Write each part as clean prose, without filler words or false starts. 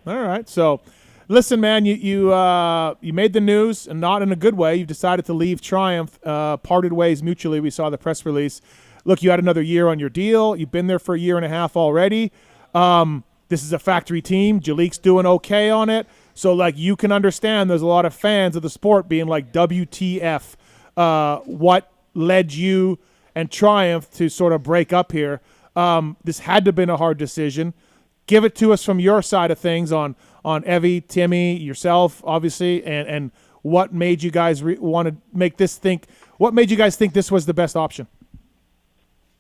All right. So, listen, man, you made the news, and not in a good way. You've decided to leave Triumph, parted ways mutually. We saw the press release. Look, you had another year on your deal. You've been there for a year and a half already. This is a factory team. Jalik's doing okay on it. So, like, you can understand there's a lot of fans of the sport being like, WTF, what led you and Triumph to sort of break up here? This had to have been a hard decision. Give it to us from your side of things on Evie, Timmy, yourself, obviously, and what made you guys want to make this think? What made you guys think this was the best option?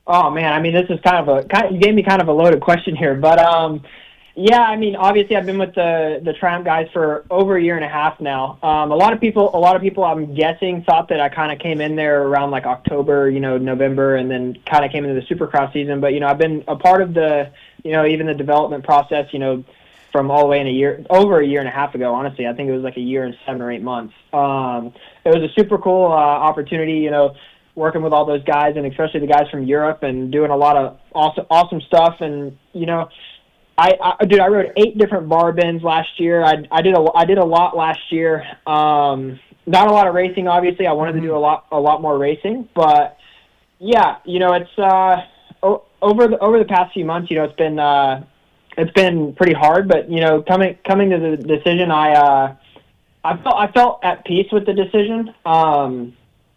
Oh man, I mean, this is you gave me kind of a loaded question here, but yeah, I mean, obviously, I've been with the Triumph guys for over a year and a half now. A lot of people, I'm guessing, thought that I kind of came in there around like October, November, and then kind of came into the Supercross season. But I've been a part of the, even the development process, from all the way in over a year and a half ago. Honestly, I think it was like a year and 7 or 8 months. It was a super cool opportunity, working with all those guys, and especially the guys from Europe, and doing a lot of awesome stuff. And I rode 8 different bar bins last year. I did a lot last year. Not a lot of racing, obviously. I wanted to do a lot more racing, but yeah, it's over the past few months. It's been pretty hard, but coming to the decision, I felt at peace with the decision.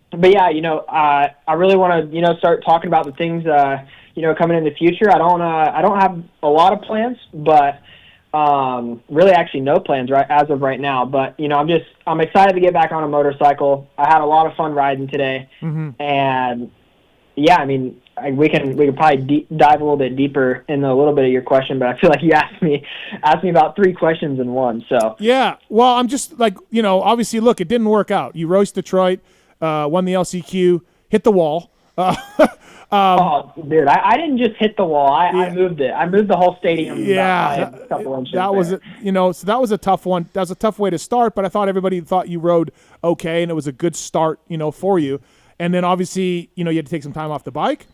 But yeah, I really want to start talking about the things coming in the future. I don't have a lot of plans, but really actually no plans as of right now. But I'm excited to get back on a motorcycle. I had a lot of fun riding today, and yeah, I mean, we can probably dive a little bit deeper in a little bit of your question, but I feel like you asked me about 3 questions in one. So yeah, well, I'm just like, obviously, look, it didn't work out. You raced Detroit, won the LCQ, hit the wall. Oh, dude, I didn't just hit the wall. I moved it. I moved the whole stadium. Yeah, a couple inches that was it. So that was a tough one. That was a tough way to start, but I thought everybody thought you rode okay, and it was a good start, for you. And then obviously, you had to take some time off the bike.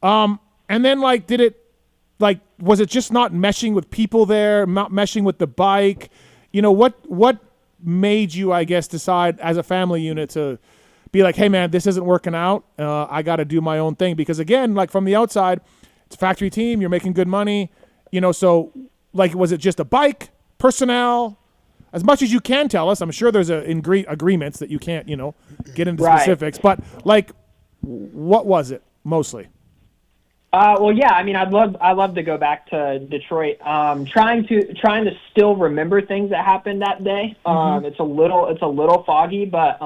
And then was it just not meshing with people there, not meshing with the bike? What made you, I guess, decide as a family unit to be like, hey man, this isn't working out. I got to do my own thing, because again, like from the outside, it's a factory team. You're making good money, so like, was it just a bike, personnel? As much as you can tell us, I'm sure there's agreements that you can't, get into specifics, but like, what was it mostly? Well, yeah, I mean, I'd love to go back to Detroit. Trying to still remember things that happened that day. It's a little foggy, but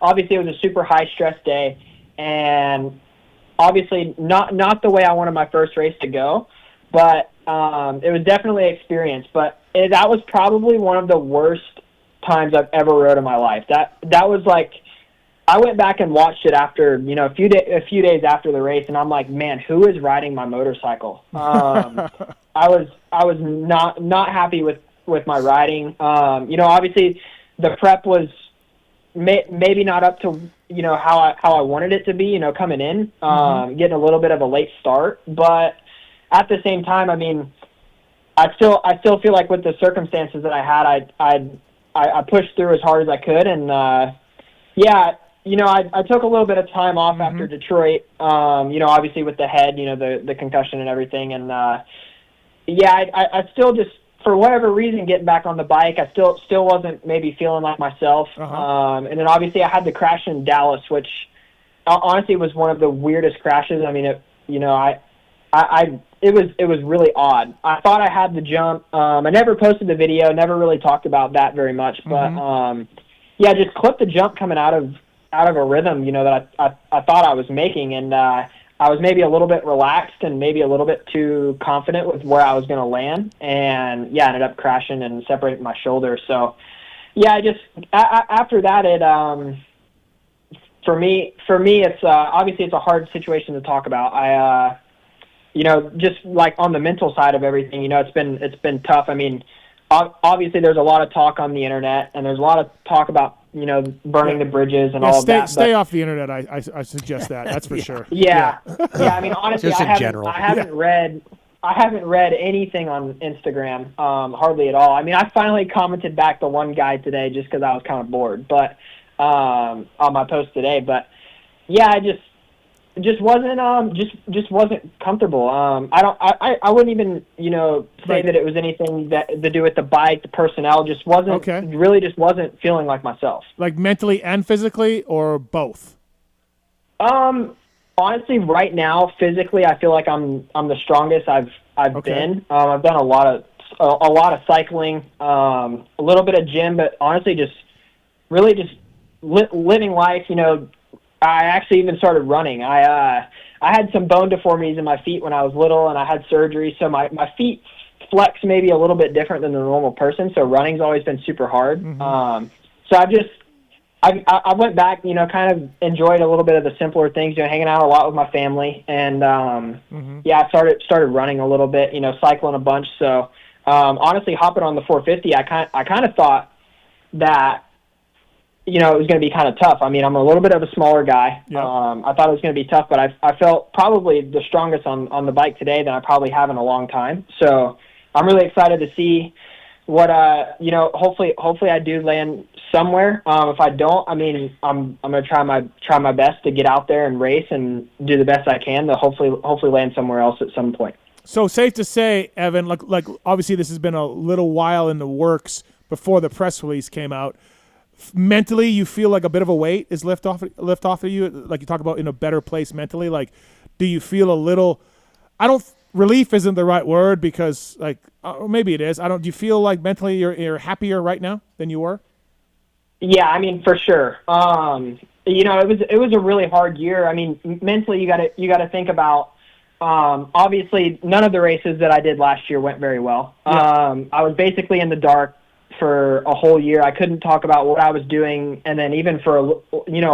obviously it was a super high stress day, and obviously not the way I wanted my first race to go, but it was definitely an experience. But that was probably one of the worst times I've ever rode in my life. That was like, I went back and watched it after, a few days after the race, and I'm like, man, who is riding my motorcycle? I was not happy with my riding. Obviously the prep was maybe not up to how I wanted it to be. Coming in, getting a little bit of a late start, but at the same time, I mean, I still feel like with the circumstances that I had, I pushed through as hard as I could, and yeah. I took a little bit of time off after Detroit, obviously with the head, the concussion and everything. And, I still just, for whatever reason, getting back on the bike, I still wasn't maybe feeling like myself. And then obviously I had the crash in Dallas, which honestly was one of the weirdest crashes. I mean, it was really odd. I thought I had the jump. I never posted the video, never really talked about that very much, but, just clipped the jump coming out of a rhythm, that I thought I was making, and I was maybe a little bit relaxed and maybe a little bit too confident with where I was going to land, and ended up crashing and separating my shoulder. So, after that, it for me, it's obviously it's a hard situation to talk about. I, just like on the mental side of everything, it's been tough. I mean, obviously there's a lot of talk on the internet, and there's a lot of talk about burning the bridges and all of that. Stay off the internet. I suggest that. That's for sure. Yeah. I mean, honestly, I haven't haven't read anything on Instagram, hardly at all. I mean, I finally commented back to one guy today just because I was kind of bored, but on my post today. But yeah, I just wasn't comfortable. I wouldn't even say that it was anything that to do with the bike, the personnel. Just wasn't really just wasn't feeling like myself. Like mentally and physically, or both? Honestly, right now, physically, I feel like I'm the strongest I've been. I've done a lot of cycling, a little bit of gym, but honestly, just living life. I actually even started running. I had some bone deformities in my feet when I was little, and I had surgery, so my feet flex maybe a little bit different than the normal person. So running's always been super hard. Mm-hmm. So I went back, kind of enjoyed a little bit of the simpler things, hanging out a lot with my family, and I started running a little bit, cycling a bunch. So honestly, hopping on the 450, I kind of thought that it was going to be kind of tough. I mean, I'm a little bit of a smaller guy. Yep. I thought it was going to be tough, but I felt probably the strongest on the bike today than I probably have in a long time. So I'm really excited to see what hopefully I do land somewhere. If I don't, I mean, I'm going to try my best to get out there and race and do the best I can to hopefully land somewhere else at some point. So safe to say, Evan, like obviously this has been a little while in the works before the press release came out. Mentally, you feel like a bit of a weight is lift off of you, like you talk about, in a better place mentally. Like, do you feel a little? Relief isn't the right word, because maybe it is. Do you feel like mentally you're happier right now than you were? Yeah, I mean, for sure. It was a really hard year. I mean, mentally, you got to think about. Obviously, none of the races that I did last year went very well. Yeah. I was basically in the dark for a whole year. I couldn't talk about what I was doing, and then even for a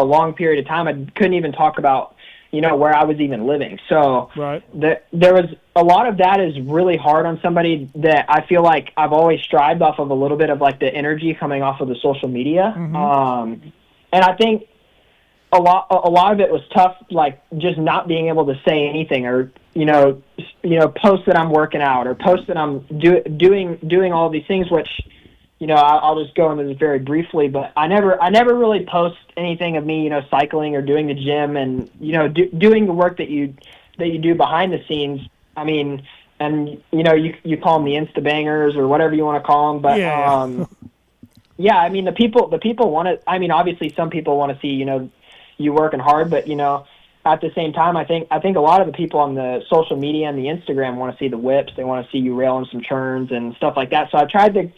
long period of time, I couldn't even talk about where I was even living. So right. There was a lot of that is really hard on somebody that I feel like I've always strived off of a little bit of like the energy coming off of the social media. Mm-hmm. And I think a lot of it was tough, like just not being able to say anything, or post that I'm working out, or post that I'm doing all these things, which I'll just go into this very briefly, but I never really post anything of me, cycling or doing the gym and, doing the work that you do behind the scenes. I mean, and, you call them the Insta bangers or whatever you want to call them. But, yeah, I mean, the people want to, I mean, obviously some people want to see, you working hard, but, at the same time, I think a lot of the people on the social media and the Instagram want to see the whips. They want to see you railing some churns and stuff like that. So I tried to,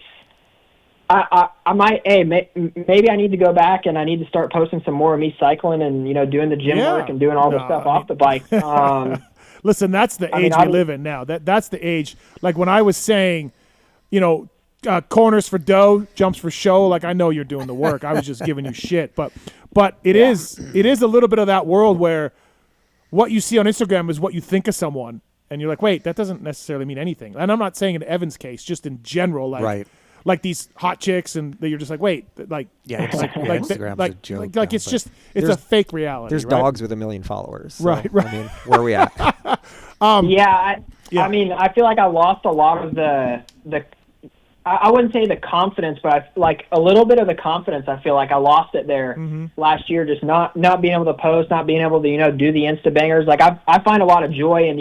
maybe I need to go back and I need to start posting some more of me cycling and, doing the gym work and doing all the stuff off the bike. Listen, that's the age we live in now. That's the age. Like when I was saying, corners for dough, jumps for show, like I know you're doing the work. I was just giving you shit. But it is a little bit of that world where what you see on Instagram is what you think of someone. And you're like, wait, that doesn't necessarily mean anything. And I'm not saying in Evan's case, just in general, like, right. Like these hot chicks, and you're just like, wait, like, it's Instagram's a joke. Like it's just a fake reality. There's right? dogs with 1 million followers. So, right. I mean, where are we at? I mean, I feel like I lost a lot of the I wouldn't say the confidence, but like a little bit of the confidence. I feel like I lost it there last year, just not being able to post, not being able to do the Insta bangers. Like I find a lot of joy in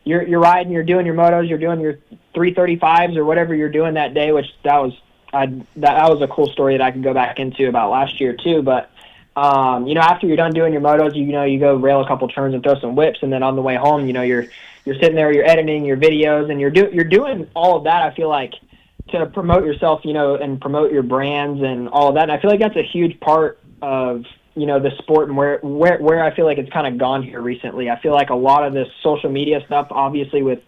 you're riding, you're doing your motos, you're doing your 335s or whatever you're doing that day, which that was a cool story that I could go back into about last year too. But after you're done doing your motos, you go rail a couple turns and throw some whips, and then on the way home, you're sitting there, you're editing your videos, and you're doing all of that. I feel like to promote yourself, and promote your brands and all of that. And I feel like that's a huge part of the sport, and where I feel like it's kind of gone here recently. I feel like a lot of this social media stuff, obviously with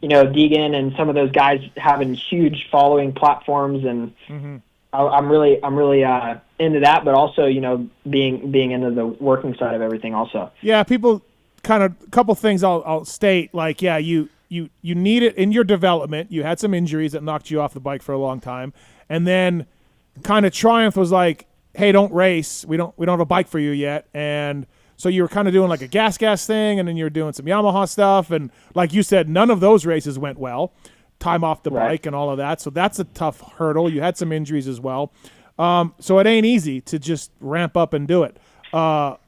Deegan and some of those guys having huge following platforms, and I'm really into that, but also being into the working side of everything also. Yeah, people kind of a couple things I'll state, like you need it in your development. You had some injuries that knocked you off the bike for a long time, and then kind of Triumph was like, hey, don't race. We don't have a bike for you yet. And So you were kind of doing like a gas thing, and then you were doing some Yamaha stuff. And like you said, none of those races went well. Time off the bike and all of that. So that's a tough hurdle. You had some injuries as well. So it ain't easy to just ramp up and do it. But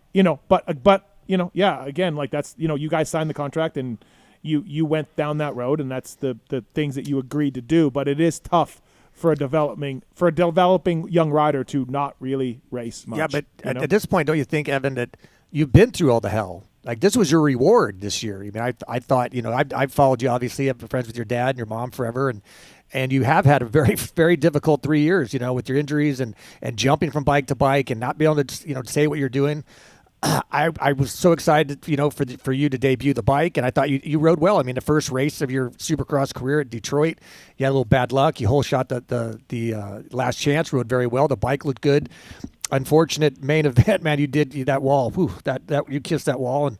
again, like that's, you guys signed the contract and you went down that road, and that's the things that you agreed to do. But it is tough for a developing young rider to not really race much. Yeah, but at this point, don't you think, Evan, that you've been through all the hell? Like, this was your reward this year. I mean, I thought, I've followed you, obviously. I've been friends with your dad and your mom forever, and you have had a very, very difficult 3 years, with your injuries and jumping from bike to bike and not being able to, say what you're doing. I was so excited, for you to debut the bike, and I thought you rode well. I mean, the first race of your Supercross career at Detroit, you had a little bad luck. You whole shot the last chance, rode very well. The bike looked good. Unfortunate main event, man. You did that wall. Whew, that you kissed that wall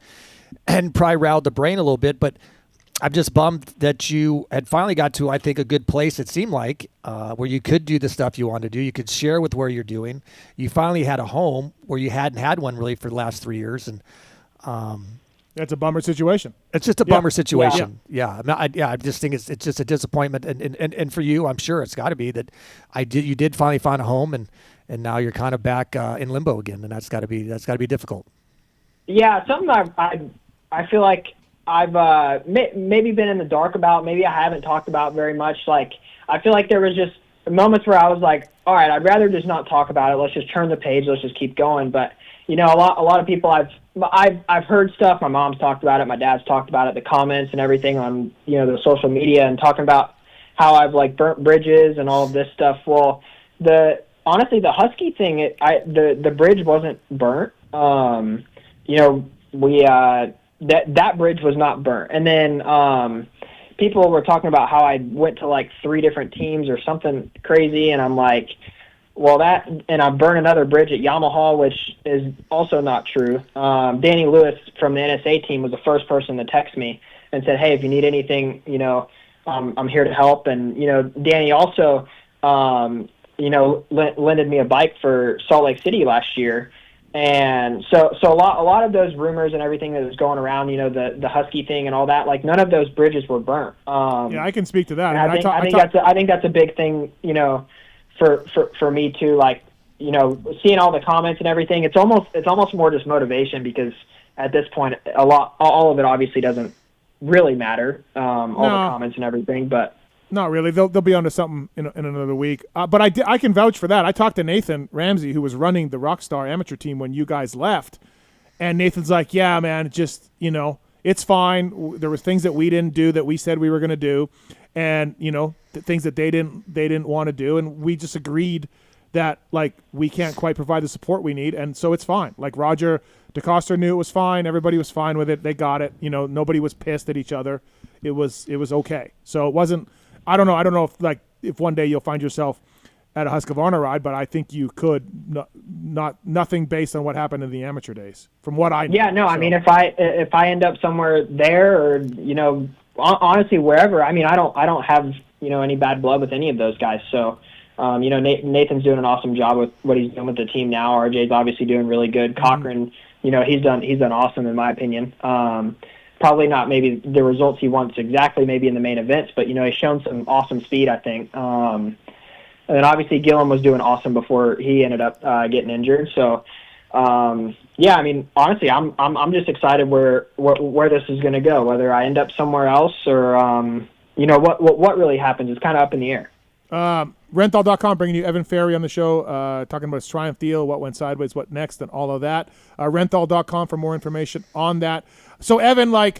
and probably riled the brain a little bit. But I'm just bummed that you had finally got to, I think, a good place. It seemed like where you could do the stuff you wanted to do. You could share with where you're doing. You finally had a home where you hadn't had one really for the last 3 years, and that's a bummer situation. It's just a bummer situation. Yeah. I just think it's just a disappointment, and for you, I'm sure it's got to be that you did finally find a home, and now you're kind of back in limbo again, and that's got to be difficult. Yeah, something I feel like I've maybe been in the dark about. Maybe I haven't talked about very much. Like, I feel like there was just moments where I was like, all right, I'd rather just not talk about it. Let's just turn the page. Let's just keep going. But a lot of people I've heard stuff. My mom's talked about it. My dad's talked about it. The comments and everything on the social media, and talking about how I've like burnt bridges and all of this stuff. Well, honestly, the Husky thing, the bridge wasn't burnt. That bridge was not burnt. And then people were talking about how I went to like 3 different teams or something crazy, and I'm like, well, and I burned another bridge at Yamaha, which is also not true. Danny Lewis from the NSA team was the first person to text me and said, hey, if you need anything, I'm here to help. And Danny also lended me a bike for Salt Lake City last year. And so a lot of those rumors and everything that was going around, the Husky thing and all that, like, none of those bridges were burnt. I can speak to that. I think that's a big thing, for me too. Like, seeing all the comments and everything, it's almost more just motivation, because at this point, all of it obviously doesn't really matter. All the comments and everything, but. Not really. They'll be onto something in another week. But I can vouch for that. I talked to Nathan Ramsey, who was running the Rockstar amateur team when you guys left, and Nathan's like, "Yeah, man, just it's fine. There was things that we didn't do that we said we were going to do, and things that they didn't want to do, and we just agreed that like we can't quite provide the support we need, and so it's fine. Like Roger DeCoster knew it was fine. Everybody was fine with it. They got it. Nobody was pissed at each other. It was okay. So it wasn't." I don't know if one day you'll find yourself at a Husqvarna ride, but I think you could. Nothing based on what happened in the amateur days, from what I know. Yeah, no, so. I mean, if I end up somewhere there, or honestly wherever. I mean, I don't have any bad blood with any of those guys. So, Nathan's doing an awesome job with what he's doing with the team now. RJ's obviously doing really good. Cochran, he's done awesome in my opinion. Probably not maybe the results he wants exactly maybe in the main events, but he's shown some awesome speed, I think. And then obviously Gillum was doing awesome before he ended up getting injured. So I mean, honestly, I'm just excited where this is going to go. Whether I end up somewhere else or what really happens is kind of up in the air. Renthal.com bringing you Evan Ferry on the show, talking about his Triumph deal, what went sideways, what next, and all of that. Renthal.com for more information on that. So, Evan, I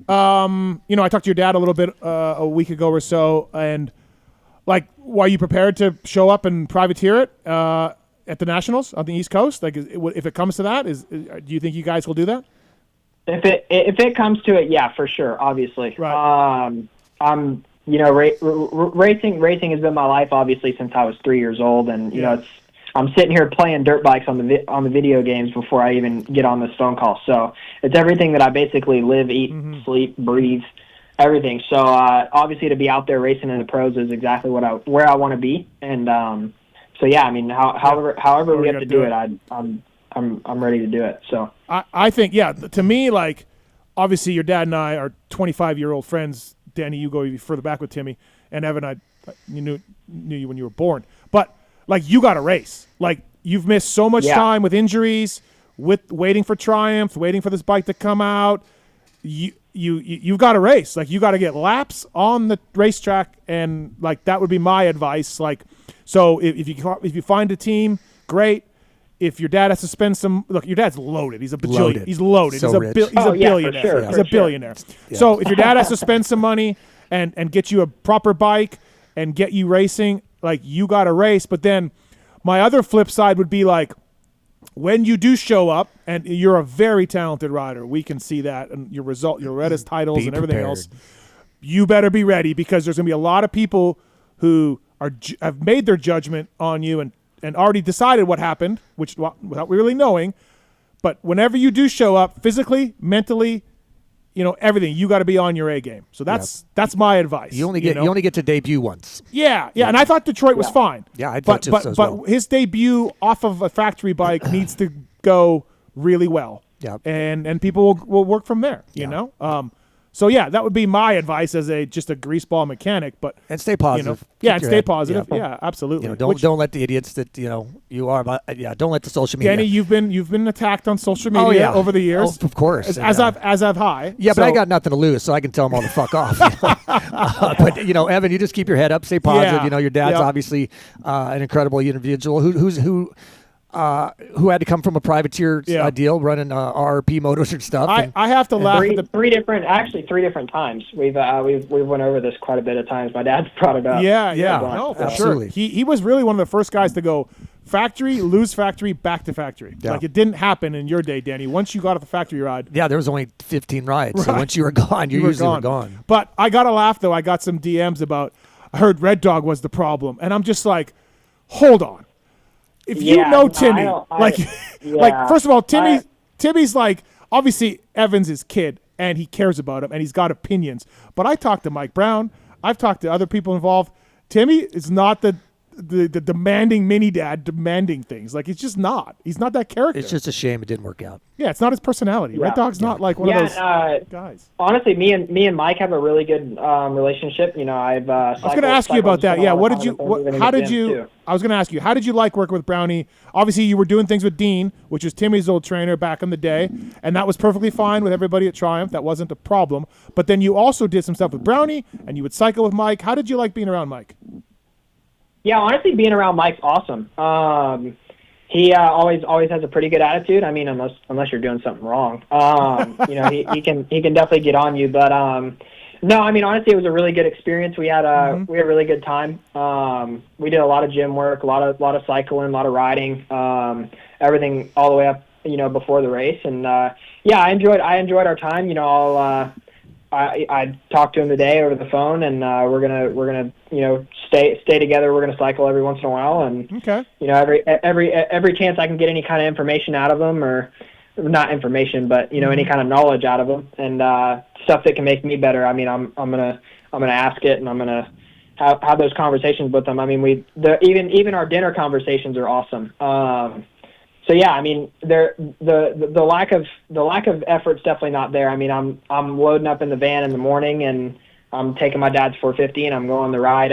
talked to your dad a little bit a week ago or so, and, were you prepared to show up and privateer it at the Nationals on the East Coast? Like, if it comes to that, do you think you guys will do that? If it comes to it, yeah, for sure, obviously. Right. Racing has been my life obviously since I was 3 years old, and I'm sitting here playing dirt bikes on the video games before I even get on this phone call. So it's everything that I basically live, eat, sleep, breathe, everything. So obviously to be out there racing in the pros is exactly where I want to be. And I mean, however we have to do it, I'm ready to do it. So I think, yeah, to me, like, obviously your dad and I are 25-year-old friends. Danny, you go further back with Timmy, and Evan, you knew you when you were born. But like, you got to race. Like, you've missed so much time with injuries, with waiting for Triumph, waiting for this bike to come out. You've got to race. Like, you got to get laps on the racetrack, and like, that would be my advice. Like, so if you find a team, great. If your dad has to spend some, look, your dad's loaded. He's a bajillion. Loaded. He's loaded. So he's a rich. billionaire. For sure, He's a billionaire. Yeah. So if your dad has to spend some money and get you a proper bike and get you racing, like, you got to race. But then my other flip side would be like, when you do show up, and you're a very talented rider, we can see that, and your Reddit's titles and everything else, you better be ready, because there's going to be a lot of people who have made their judgment on you and already decided what happened, which without really knowing. But whenever you do show up, physically, mentally, everything, you got to be on your A game. So that's my advice. You only get to debut once. Yeah, and I thought Detroit was fine. Yeah, I thought so as well. But his debut off of a factory bike needs to go really well. Yeah, and people will work from there. You know. So yeah, that would be my advice as just a greaseball mechanic. But and stay positive. And stay positive. Yeah, absolutely. Don't let the idiots that you are. Don't let the social media. Danny, you've been attacked on social media over the years. Oh, of course. As I've high. Yeah, but I got nothing to lose, so I can tell them all to fuck off. But Evan, you just keep your head up, stay positive. Yeah. Your dad's obviously an incredible individual who had to come from a privateer deal, running RRP motors and stuff. I have to laugh. Three different times. We've went over this quite a bit of times. My dad's brought it up. Yeah. No, for absolutely. Sure. He was really one of the first guys to go factory, lose factory, back to factory. Yeah. Like, it didn't happen in your day, Danny. Once you got off the factory ride. Yeah, there was only 15 rides. Right. So once you were gone, you usually were gone. But I got to laugh, though. I got some DMs about, I heard Red Dog was the problem. And I'm just like, hold on. If you know Timmy, like, first of all, Timmy's like, obviously Evan's his kid, and he cares about him, and he's got opinions. But I talked to Mike Brown. I've talked to other people involved. Timmy is not the demanding mini dad demanding things. Like, it's just not. He's not that character. It's just a shame it didn't work out. Yeah, it's not his personality. Red Dog's not like one of those guys. Honestly, me and Mike have a really good relationship. I was going to ask you about that. Yeah, I was going to ask you, how did you like working with Brownie? Obviously, you were doing things with Dean, which was Timmy's old trainer back in the day, and that was perfectly fine with everybody at Triumph. That wasn't a problem. But then you also did some stuff with Brownie, and you would cycle with Mike. How did you like being around Mike? Yeah, honestly, being around Mike's awesome. He always has a pretty good attitude. I mean, unless you're doing something wrong, he can definitely get on you. But no, I mean, honestly, it was a really good experience. We had a really good time. We did a lot of gym work, a lot of cycling, a lot of riding, everything all the way up, before the race. And I enjoyed our time. I talked to him today over the phone, and we're gonna stay together. We're gonna cycle every once in a while, and every chance I can get any kind of information out of him, or not information, but any kind of knowledge out of him, and stuff that can make me better. I mean, I'm gonna ask it, and I'm gonna have those conversations with him. I mean, even our dinner conversations are awesome. So yeah, I mean, the lack of effort's definitely not there. I mean, I'm loading up in the van in the morning, and I'm taking my dad's 450, and I'm going the ride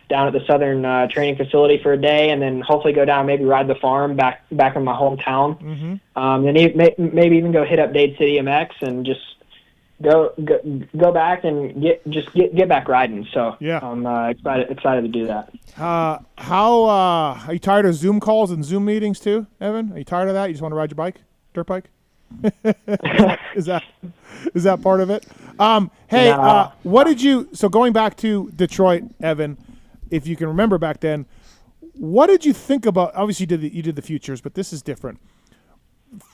down at the Southern training facility for a day, and then hopefully go down, maybe ride the farm back in my hometown. Then maybe even go hit up Dade City MX and just go back and get back riding. So yeah, I'm excited to do that. How are you tired of Zoom calls and Zoom meetings too, Evan? Are you tired of that? You just want to ride your dirt bike? is that part of it? Hey, what did you? So going back to Detroit, Evan, if you can remember back then, what did you think about? Obviously, you did the futures, but this is different.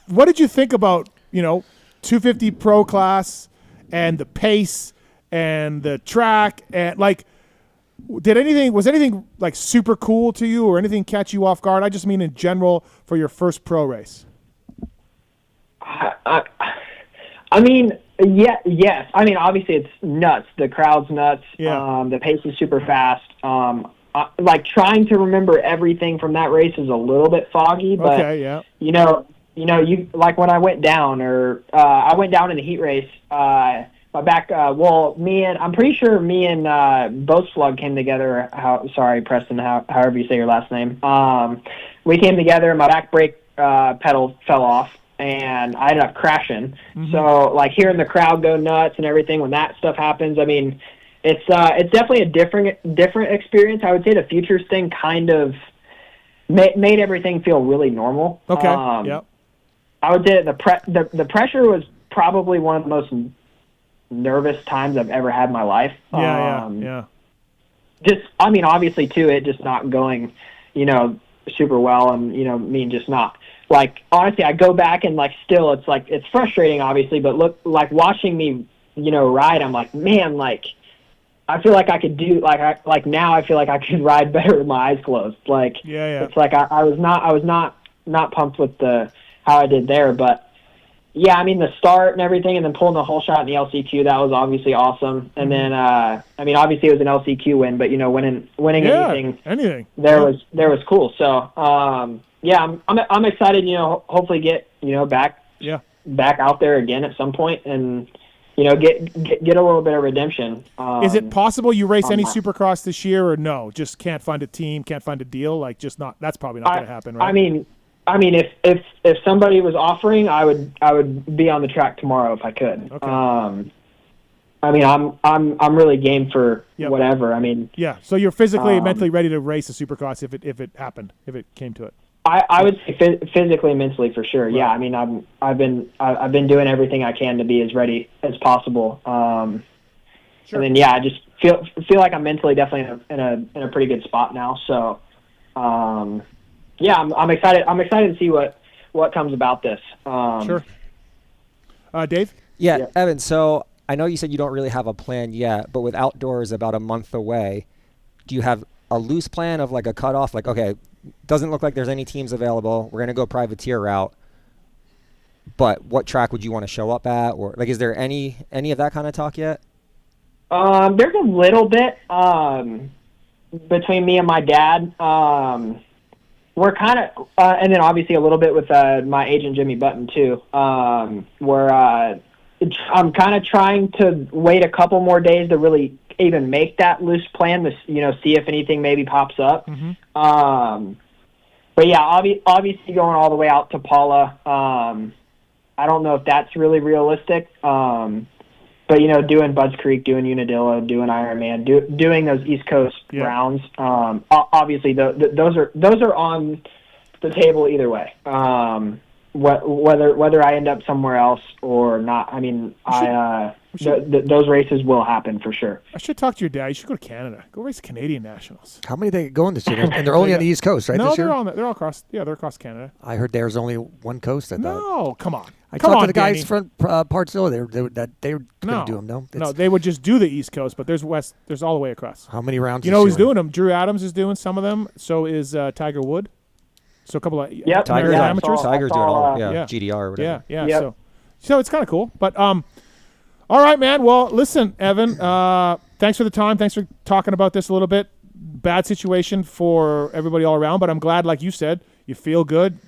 What did you think about 250 Pro class and the pace and the track, and like, was anything like super cool to you, or anything catch you off guard? I just mean in general for your first pro race. I mean, yes. I mean, obviously it's nuts. The crowd's nuts. Yeah. The pace is super fast. Like, trying to remember everything from that race is a little bit foggy, but okay, yeah. you like when I went down, or I went down in the heat race. My back. I'm pretty sure me and Boat Slug came together. Sorry, Preston. However you say your last name. We came together. My back brake pedal fell off, and I ended up crashing. Mm-hmm. So, like, hearing the crowd go nuts and everything when that stuff happens, I mean, it's definitely a different experience. I would say the Futures thing kind of made everything feel really normal. Okay. Yep. I would say the pressure was probably one of the most nervous times I've ever had in my life. Yeah. Just, I mean, obviously too, it just not going, super well, and me just not, like, honestly, I go back and, like, still it's like, it's frustrating obviously, but look, like, watching me ride, I'm like, man, like, I feel like I could do, now I feel like I could ride better with my eyes closed. Like, it's like I was not pumped with how I did there, but yeah, I mean, the start and everything, and then pulling the whole shot in the LCQ, that was obviously awesome. And then, I mean, obviously it was an LCQ win, but winning anything there was cool. So, I'm excited. Hopefully get back out there again at some point, and get a little bit of redemption. Is it possible you race any Supercross this year, or no? Just can't find a team, can't find a deal. Like, just not. That's probably not going to happen, right? I mean, if somebody was offering, I would be on the track tomorrow if I could. Okay. I mean, I'm really game for whatever. I mean, yeah. So you're physically and mentally ready to race a Supercross if it happened, if it came to it. I would say physically and mentally for sure. Right. Yeah. I mean, I've been doing everything I can to be as ready as possible. Sure. And then I just feel like I'm mentally definitely in a pretty good spot now. So. I'm excited. I'm excited to see what comes about this. Sure. Dave? Yeah, Evan, so I know you said you don't really have a plan yet, but with outdoors about a month away, do you have a loose plan of, like, a cutoff? Like, okay, doesn't look like there's any teams available. We're going to go privateer route. But what track would you want to show up at? Or, like, is there any of that kind of talk yet? There's a little bit between me and my dad. We're kind of, and then obviously a little bit with my agent Jimmy Button too. Where I'm kind of trying to wait a couple more days to really even make that loose plan to see if anything maybe pops up. Mm-hmm. But yeah, obviously going all the way out to Paula. I don't know if that's really realistic. But doing Budds Creek, doing Unadilla, doing Ironman, doing those East Coast rounds, obviously those are on the table either way. Whether I end up somewhere else or not, I mean, those races will happen for sure. I should talk to your dad. You should go to Canada. Go race Canadian Nationals. How many are they going this year? And they're only on the East Coast, right? No, this year? they're all across. Yeah, they're across Canada. I heard there's only one coast. I thought. No, come on. I talked to the guys from Partzilla. They were going to do them. No, they would just do the East Coast, but there's west. There's all the way across. How many rounds? Who's doing them? Drew Adams is doing some of them. So is Tiger Wood. So a couple of amateurs. Tiger's doing all. GDR or whatever. Yeah. Yep. So it's kind of cool. But all right, man. Well, listen, Evan. Thanks for the time. Thanks for talking about this a little bit. Bad situation for everybody all around, but I'm glad, like you said, you feel good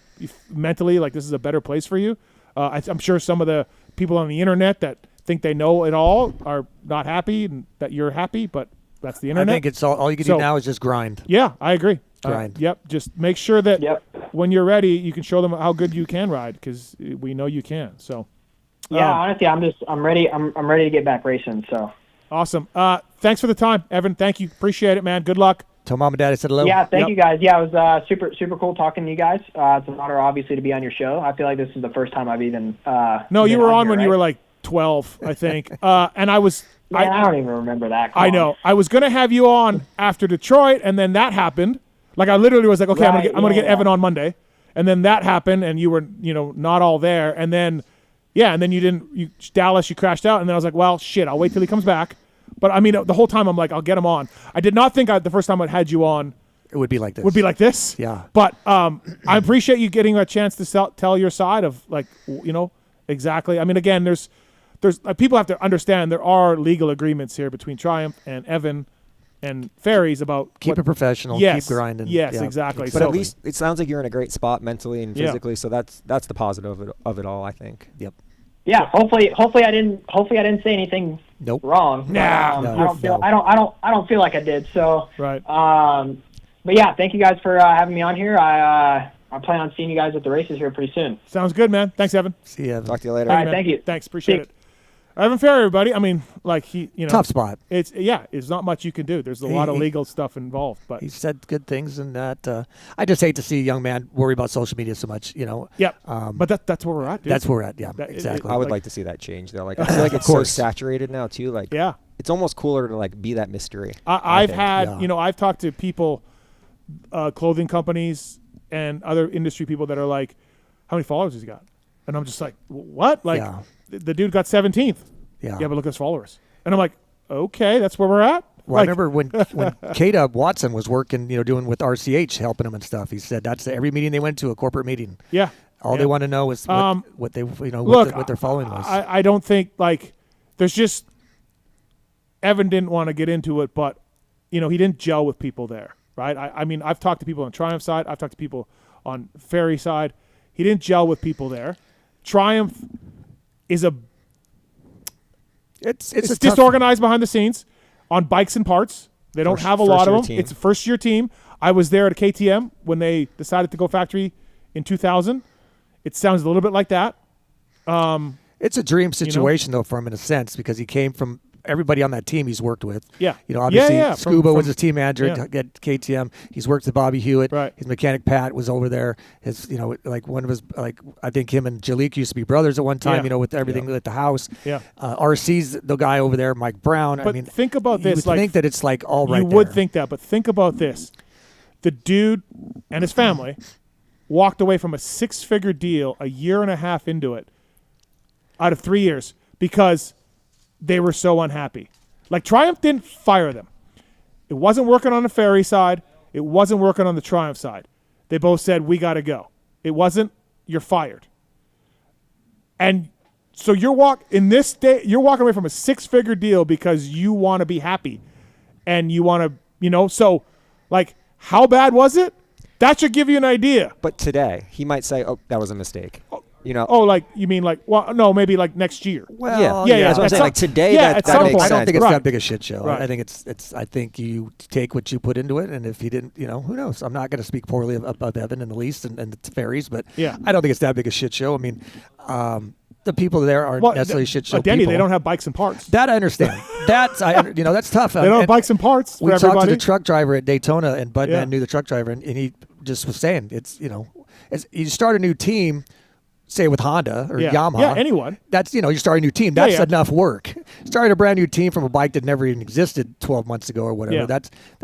mentally. Like this is a better place for you. I'm sure some of the people on the internet that think they know it all are not happy and that you're happy, but that's the internet. I think it's all you can do now is just grind. Yeah, I agree. Grind. Yep. Just make sure that when you're ready, you can show them how good you can ride, because we know you can. So. Yeah, honestly, I'm ready. I'm ready to get back racing. So. Awesome. Thanks for the time, Evan. Thank you. Appreciate it, man. Good luck. Tell mom and dad I said hello. Yeah, thank you guys. Yeah, it was super cool talking to you guys. It's an honor, obviously, to be on your show. I feel like this is the first time I've even. No, you were on when you were like 12, I think. And I was. Man, I don't even remember that. I know. I was gonna have you on after Detroit, and then that happened. Like I literally was like, okay, I'm gonna get Evan on Monday, and then that happened, and you were not all there, and then you didn't. Dallas, you crashed out, and then I was like, well, shit, I'll wait till he comes back. But I mean, the whole time I'm like, I'll get him on. I did not think the first time I had you on, it would be like this. Yeah. But I appreciate you getting a chance to tell your side of exactly. I mean, again, there's people have to understand there are legal agreements here between Triumph and Evan and Ferry's about Keep it professional. Yes, Keep grinding. Yes, Yeah. exactly. But So- at least it sounds like you're in a great spot mentally and Yeah. physically. So that's the positive of it all, I think. Yep. Yeah, hopefully I didn't say anything Nope. wrong. Nah, But, no. I don't feel like I did. So, Right. but yeah, thank you guys for having me on here. I plan on seeing you guys at the races here pretty soon. Sounds good, man. Thanks, Evan. See ya. Talk to you later. All right, man. thank you. Thanks, appreciate See it. Evan Ferry, everybody. I mean, like Tough spot. It's not much you can do. There's a lot of legal stuff involved, but He said good things, and that I just hate to see a young man worry about social media so much. yeah. But that's where we're at, dude. That's where we're at. Yeah, That- exactly. I would like- like to see that change though. Like I feel like it's Of so course. saturated now too. Like Yeah. it's almost cooler to like be that mystery. I've think, had, yeah. I've talked to people, clothing companies and other industry people that are like, how many followers has he got? And I'm just like, what? Like, Yeah. the dude got 17th. Yeah. Yeah, but look at his followers. And I'm like, okay, that's where we're at. Well, I Like, remember when K-Dub Watson was working, doing with RCH, helping him and stuff. He said that's every meeting they went to, a corporate meeting. yeah. All yeah. they want to know is what they, Look, what their following was. I don't think, like, there's just, Evan didn't want to get into it, but, he didn't gel with people there, right? I mean, I've talked to people on Triumph side. I've talked to people on Ferry side. He didn't gel with people there. Triumph is it's it's a tough- disorganized behind the scenes on bikes and parts. They don't have a lot of them. First-year team. It's a first-year team. I was there at a KTM when they decided to go factory in 2000. It sounds a little bit like that. It's a dream situation though for him in a sense because he came from everybody on that team he's worked with. Yeah. Obviously Yeah. Scuba From- was his team manager yeah. at KTM. He's worked with Bobby Hewitt. Right. His mechanic Pat was over there. His, like one of his, like I think him and Jalik used to be brothers at one time. Yeah. With everything at the house. Yeah. RC's the guy over there, Mike Brown. But I mean, think about you this. would Like, think that it's like all right. you would there. think that, but think about this. The dude and his family walked away from a 6-figure deal a year and a half into it out of 3 years because they were so unhappy. Like, Triumph didn't fire them. It wasn't working on the Ferry side. It wasn't working on the Triumph side. They both said, we got to go. It wasn't, you're fired. And so you're walking away from a 6-figure deal because you want to be happy and you want to, so like, how bad was it? That should give you an idea. But today he might say, "Oh, that was a mistake." Oh, like, you mean like, well, no, maybe like next year. Well, Yeah, That's what I'm at saying. some- Like today, yeah, at that some makes point. sense. I don't think it's Right. that big a shit show. Right. I think it's. I think you take what you put into it, and if he didn't, who knows? I'm not going to speak poorly of Evan in the least and the Ferries, but Yeah. I don't think it's that big a shit show. I mean, the people there aren't necessarily shit show Denny, people. they don't have bikes and parts. That I understand. That's that's tough. They don't have bikes and parts We for talked everybody. to the truck driver at Daytona, and Budman Yeah. knew the truck driver, and he just was saying it's you start a new team. Say with Honda or Yeah. Yamaha. Yeah, anyone. That's, you're starting a new team. That's yeah. enough work. Starting a brand new team from a bike that never even existed 12 months ago or whatever. Yeah.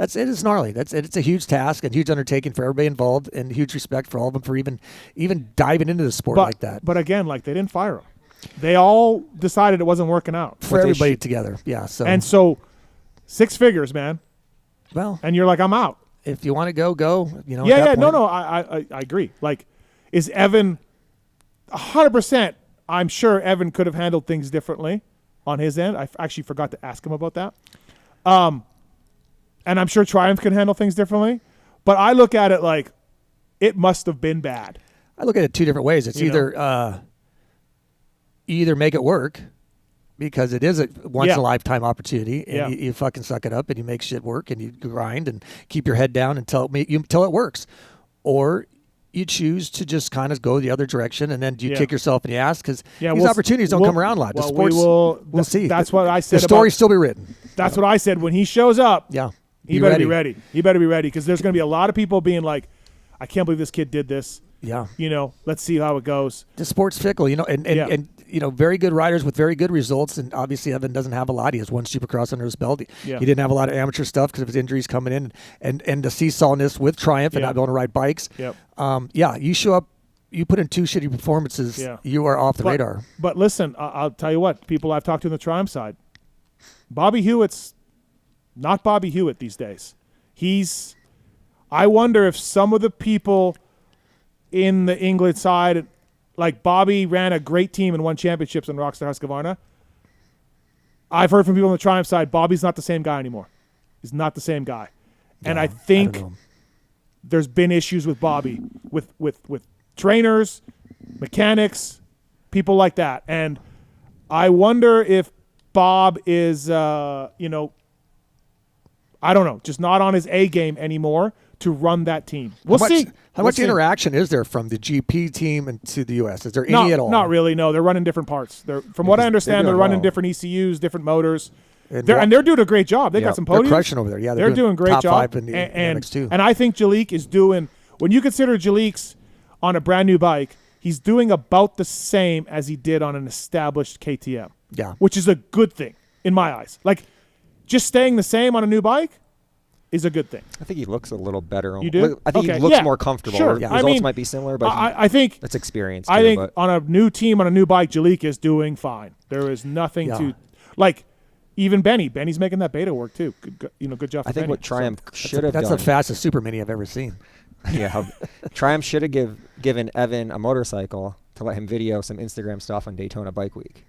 It is gnarly. It's a huge task and huge undertaking for everybody involved, and huge respect for all of them for even diving into the sport like that. But again, like, they didn't fire him. They all decided it wasn't working out. For everybody together. Yeah. So 6 figures, man. well, And you're like, I'm out. if you want to go. at Yeah, that no, point. no, I agree. Like, is Evan 100%? I'm sure Evan could have handled things differently on his end. I actually forgot to ask him about that. And I'm sure Triumph can handle things differently. But I look at it like it must have been bad. I look at it two different ways. It's You either you either make it work because it is a once in a lifetime opportunity, and Yeah. you fucking suck it up and you make shit work and you grind and keep your head down until it works, or you choose to just kind of go the other direction and then you Yeah. kick yourself in the ass because these we'll- opportunities don't we'll- come around a lot. The well, sports, we'll see. That's what I said. The story about, still be written. That's what I said when he shows up. Yeah, He better be ready. He better be ready because there's going to be a lot of people being like, I can't believe this kid did this. Yeah, Let's see how it goes. the sport's fickle, and Yeah. very good riders with very good results. And obviously, Evan doesn't have a lot. He has one Supercross under his belt. Yeah. He didn't have a lot of amateur stuff because of his injuries coming in, and the seesawness with Triumph and Yeah. not being able to ride bikes. Yep. You show up, you put in two shitty performances, Yeah. you are off the radar. But listen, I'll tell you what, people I've talked to on the Triumph side, Bobby Hewitt's not Bobby Hewitt these days. I wonder if some of the people in the England side, like Bobby ran a great team and won championships in Rockstar Husqvarna. I've heard from people on the Triumph side, Bobby's not the same guy anymore. He's not the same guy. And Yeah, I don't think know. there's been issues with Bobby, with trainers, mechanics, people like that. And I wonder if Bob is, I don't know, just not on his A game anymore to run that team. We'll see. How We'll much see. interaction is there from the GP team and to the U.S.? Is there any at all? Not really. No, they're running different parts. From what I understand, they're doing running well. different ECUs, different motors. And They're doing a great job. They got some they're podiums. crushing over there. Yeah, they're doing a great top job. 5 in the and MX2. and I think Jalik is doing, when you consider Jalik's on a brand new bike, he's doing about the same as he did on an established KTM. Yeah. Which is a good thing in my eyes. Like, just staying the same on a new bike is a good thing. I think he looks a little better. You do? I think Okay, he looks yeah, more comfortable. sure. Results I mean, might be similar, but I think that's experience. I too, think but on a new team, on a new bike, Jalik is doing fine. There is nothing Yeah. to, like, even Benny's making that beta work too. Good job for I think Benny. what Triumph should have That's done. the fastest super mini I've ever seen. Yeah, Triumph should have given Evan a motorcycle to let him video some Instagram stuff on Daytona Bike Week.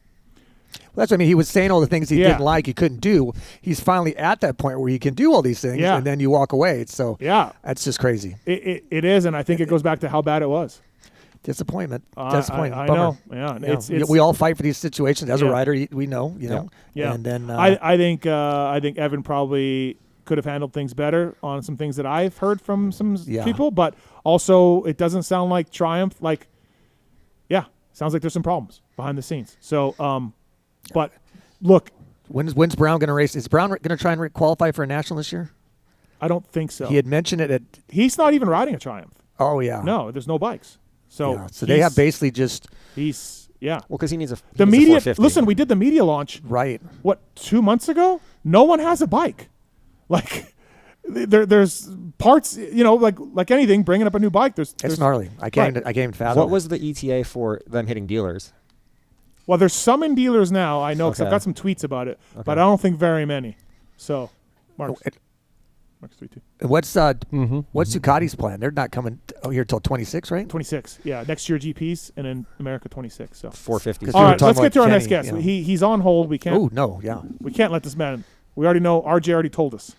Well, that's what I mean. He was saying all the things he Yeah. didn't like, he couldn't do. He's finally at that point where he can do all these things, Yeah. and then you walk away. So Yeah, that's just crazy. it is, and I think it goes back to how bad it was. Disappointment. I Disappointment. know. Bummer. Yeah, Yeah. it's We all fight for these situations. As a Yeah. rider, we know, you know. Yeah. And then I think Evan probably could have handled things better on some things that I've heard from some people, but also it doesn't sound like Triumph. Like, yeah, sounds like there's some problems behind the scenes. So, but look, when's Brown going to race? Is Brown going to try and qualify for a national this year? I don't think so. He had mentioned it at. He's not even riding a Triumph. Oh yeah. No, there's no bikes. So Yeah. So they have basically just yeah. Well, because he needs a The he needs a media. 450. Listen, we did the media launch. right. What, 2 months ago? No one has a bike. Like, there's parts. Like anything, bringing up a new bike. It's There's gnarly. I can't Right. even fathom. What was the ETA for them hitting dealers? Well, there's some in dealers now. I know because I've Okay. got some tweets about it, Okay. but I don't think very many. So, Mark's it? tweet too. What's Ducati's plan? They're not coming here till 26, right? 26. Yeah, next year GPs and then America 26. So. 450. 'Cause All we were right, talking let's get to about our next Kenny, guest. you know. He's on hold. We Oh can't no, yeah. let this man. We already know. RJ already told us.